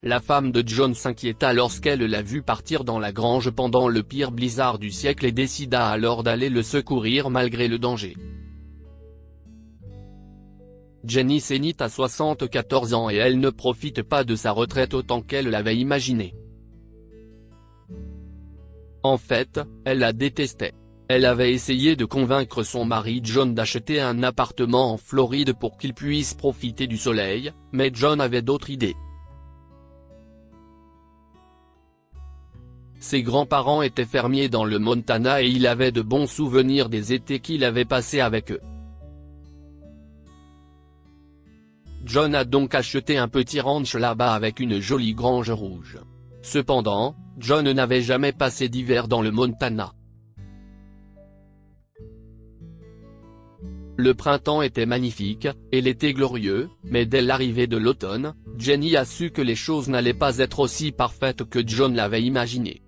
La femme de John s'inquiéta lorsqu'elle l'a vu partir dans la grange pendant le pire blizzard du siècle et décida alors d'aller le secourir malgré le danger. Jenny Sennett a 74 ans et elle ne profite pas de sa retraite autant qu'elle l'avait imaginé. En fait, elle la détestait. Elle avait essayé de convaincre son mari John d'acheter un appartement en Floride pour qu'il puisse profiter du soleil, mais John avait d'autres idées. Ses grands-parents étaient fermiers dans le Montana et il avait de bons souvenirs des étés qu'il avait passés avec eux. John a donc acheté un petit ranch là-bas avec une jolie grange rouge. Cependant, John n'avait jamais passé d'hiver dans le Montana. Le printemps était magnifique, et l'été glorieux, mais dès l'arrivée de l'automne, Jenny a su que les choses n'allaient pas être aussi parfaites que John l'avait imaginé.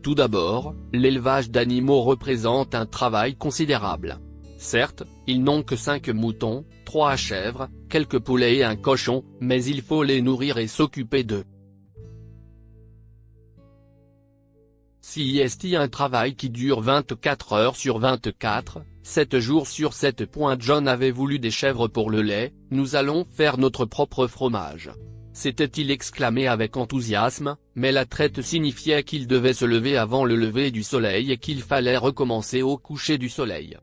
Tout d'abord, l'élevage d'animaux représente un travail considérable. Certes, ils n'ont que 5 moutons, 3 chèvres, quelques poulets et un cochon, mais il faut les nourrir et s'occuper d'eux. C'est un travail qui dure 24 heures sur 24, 7 jours sur 7. John avait voulu des chèvres pour le lait, nous allons faire notre propre fromage. S'était-il exclamé avec enthousiasme, mais la traite signifiait qu'il devait se lever avant le lever du soleil et qu'il fallait recommencer au coucher du soleil.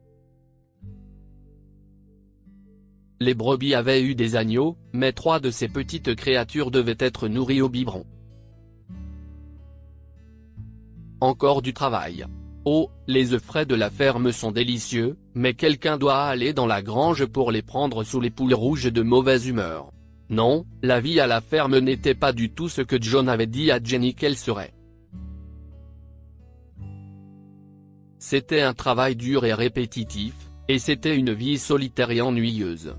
Les brebis avaient eu des agneaux, mais 3 de ces petites créatures devaient être nourries au biberon. Encore du travail. Oh, les œufs frais de la ferme sont délicieux, mais quelqu'un doit aller dans la grange pour les prendre sous les poules rouges de mauvaise humeur. Non, la vie à la ferme n'était pas du tout ce que John avait dit à Jenny qu'elle serait. C'était un travail dur et répétitif, et c'était une vie solitaire et ennuyeuse.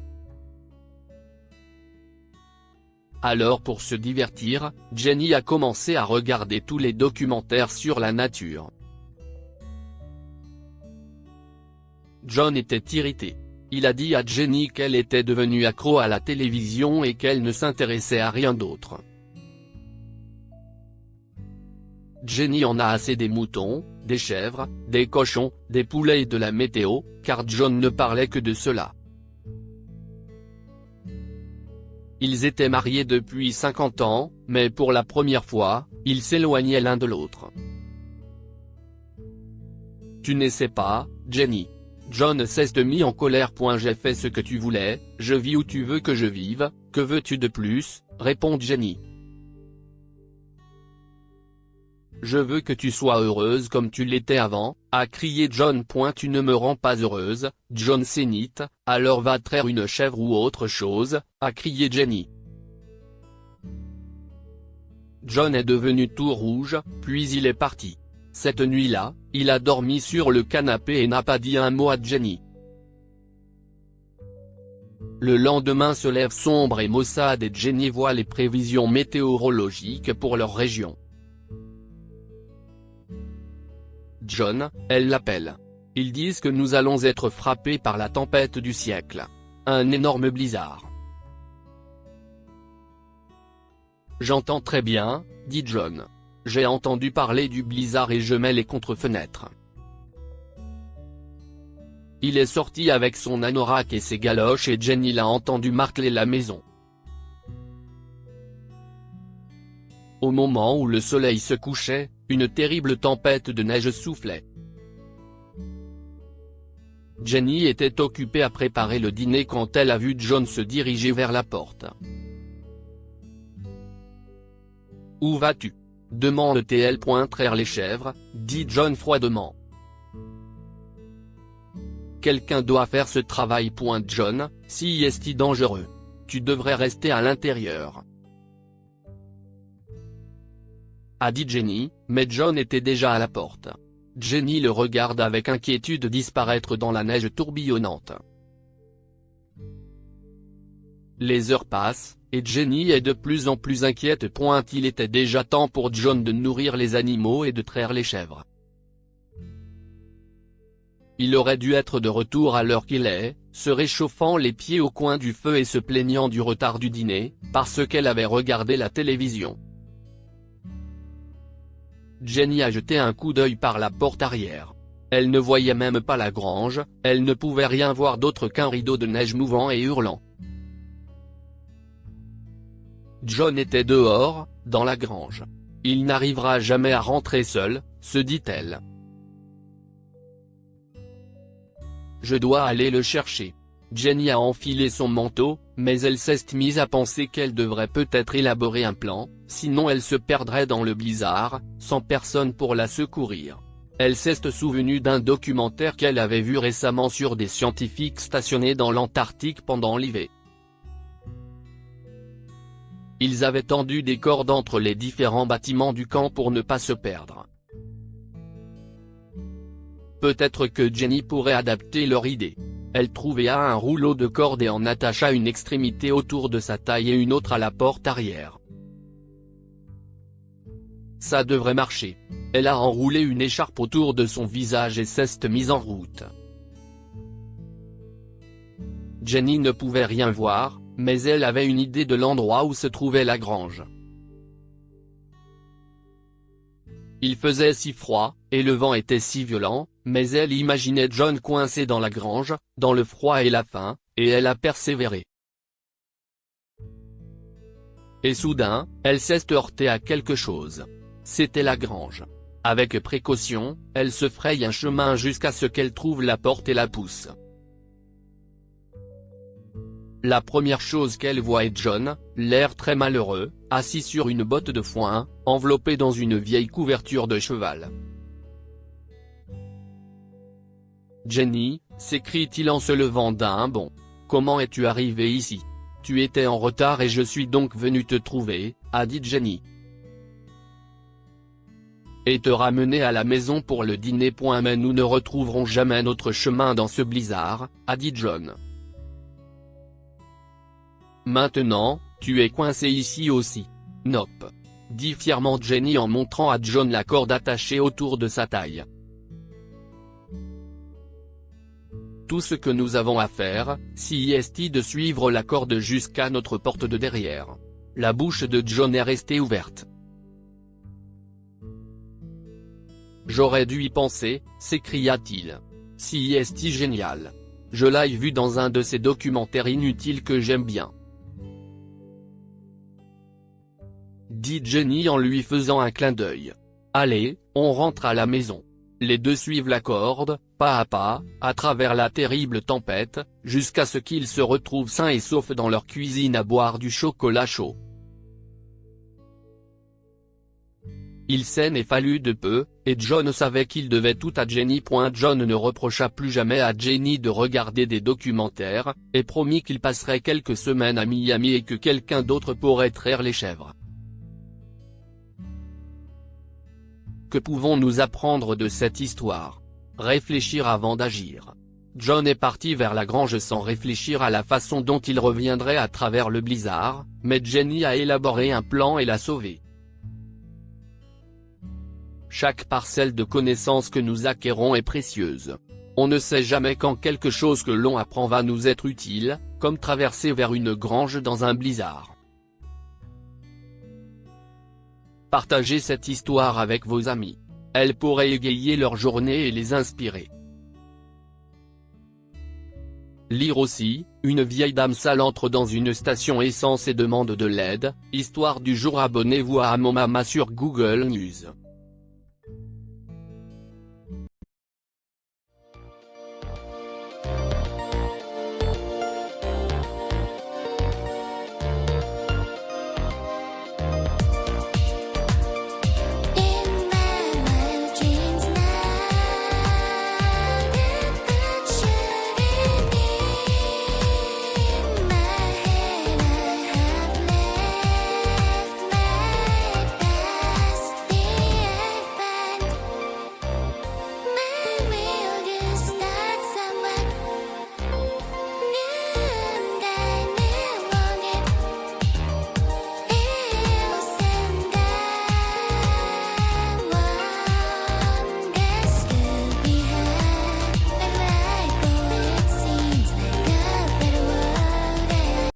Alors pour se divertir, Jenny a commencé à regarder tous les documentaires sur la nature. John était irrité. Il a dit à Jenny qu'elle était devenue accro à la télévision et qu'elle ne s'intéressait à rien d'autre. Jenny en a assez des moutons, des chèvres, des cochons, des poulets et de la météo, car John ne parlait que de cela. Ils étaient mariés depuis 50 ans, mais pour la première fois, ils s'éloignaient l'un de l'autre. Tu ne sais pas, Jenny. John s'est mis en colère. J'ai fait ce que tu voulais, je vis où tu veux que je vive, que veux-tu de plus, répond Jenny. Je veux que tu sois heureuse comme tu l'étais avant, a crié John. Tu ne me rends pas heureuse, John Sennett, alors va traire une chèvre ou autre chose, a crié Jenny. John est devenu tout rouge, puis il est parti. Cette nuit-là, il a dormi sur le canapé et n'a pas dit un mot à Jenny. Le lendemain se lève sombre et maussade et Jenny voit les prévisions météorologiques pour leur région. John, elle l'appelle. Ils disent que nous allons être frappés par la tempête du siècle. Un énorme blizzard. J'entends très bien, dit John. J'ai entendu parler du blizzard et je mets les contre-fenêtres. Il est sorti avec son anorak et ses galoches et Jenny l'a entendu marteler la maison. Au moment où le soleil se couchait, une terrible tempête de neige soufflait. Jenny était occupée à préparer le dîner quand elle a vu John se diriger vers la porte. « Où vas-tu » demande-t-elle. Traire les chèvres, dit John froidement. Quelqu'un doit faire ce travail. John, si est dangereux. Tu devrais rester à l'intérieur. A dit Jenny, mais John était déjà à la porte. Jenny le regarde avec inquiétude disparaître dans la neige tourbillonnante. Les heures passent, et Jenny est de plus en plus inquiète. Il était déjà temps pour John de nourrir les animaux et de traire les chèvres. Il aurait dû être de retour à l'heure qu'il est, se réchauffant les pieds au coin du feu et se plaignant du retard du dîner, parce qu'elle avait regardé la télévision. Jenny a jeté un coup d'œil par la porte arrière. Elle ne voyait même pas la grange, elle ne pouvait rien voir d'autre qu'un rideau de neige mouvant et hurlant. John était dehors, dans la grange. Il n'arrivera jamais à rentrer seul, se dit-elle. Je dois aller le chercher. Jenny a enfilé son manteau, mais elle s'est mise à penser qu'elle devrait peut-être élaborer un plan, sinon elle se perdrait dans le blizzard, sans personne pour la secourir. Elle s'est souvenue d'un documentaire qu'elle avait vu récemment sur des scientifiques stationnés dans l'Antarctique pendant l'hiver. Ils avaient tendu des cordes entre les différents bâtiments du camp pour ne pas se perdre. Peut-être que Jenny pourrait adapter leur idée. Elle trouva un rouleau de corde et en attacha une extrémité autour de sa taille et une autre à la porte arrière. Ça devrait marcher. Elle a enroulé une écharpe autour de son visage et s'est mise en route. Jenny ne pouvait rien voir, mais elle avait une idée de l'endroit où se trouvait la grange. Il faisait si froid, et le vent était si violent, mais elle imaginait John coincé dans la grange, dans le froid et la faim, et elle a persévéré. Et soudain, elle s'est heurtée à quelque chose. C'était la grange. Avec précaution, elle se fraye un chemin jusqu'à ce qu'elle trouve la porte et la pousse. La première chose qu'elle voit est John, l'air très malheureux, assis sur une botte de foin, enveloppé dans une vieille couverture de cheval. « Jenny », s'écrie-t-il en se levant d'un bond. « Comment es-tu arrivée ici ? Tu étais en retard et je suis donc venu te trouver », a dit Jenny. « Et te ramener à la maison pour le dîner. Mais nous ne retrouverons jamais notre chemin dans ce blizzard », a dit John. « Maintenant, tu es coincé ici aussi. » « Nope. » dit fièrement Jenny en montrant à John la corde attachée autour de sa taille. « Tout ce que nous avons à faire, c'est de suivre la corde jusqu'à notre porte de derrière. » La bouche de John est restée ouverte. « J'aurais dû y penser, » s'écria-t-il. « C'est génial. Je l'ai vu dans un de ces documentaires inutiles que j'aime bien. » dit Jenny en lui faisant un clin d'œil. « Allez, on rentre à la maison. » Les deux suivent la corde, pas à pas, à travers la terrible tempête, jusqu'à ce qu'ils se retrouvent sains et saufs dans leur cuisine à boire du chocolat chaud. Il s'en est fallu de peu, et John savait qu'il devait tout à Jenny. John ne reprocha plus jamais à Jenny de regarder des documentaires, et promit qu'il passerait quelques semaines à Miami et que quelqu'un d'autre pourrait traire les chèvres. Que pouvons-nous apprendre de cette histoire ? Réfléchir avant d'agir. John est parti vers la grange sans réfléchir à la façon dont il reviendrait à travers le blizzard, mais Jenny a élaboré un plan et l'a sauvé. Chaque parcelle de connaissance que nous acquérons est précieuse. On ne sait jamais quand quelque chose que l'on apprend va nous être utile, comme traverser vers une grange dans un blizzard. Partagez cette histoire avec vos amis. Elle pourrait égayer leur journée et les inspirer. Lire aussi, une vieille dame sale entre dans une station essence et demande de l'aide. Histoire du jour. Abonnez-vous à Amomama sur Google News.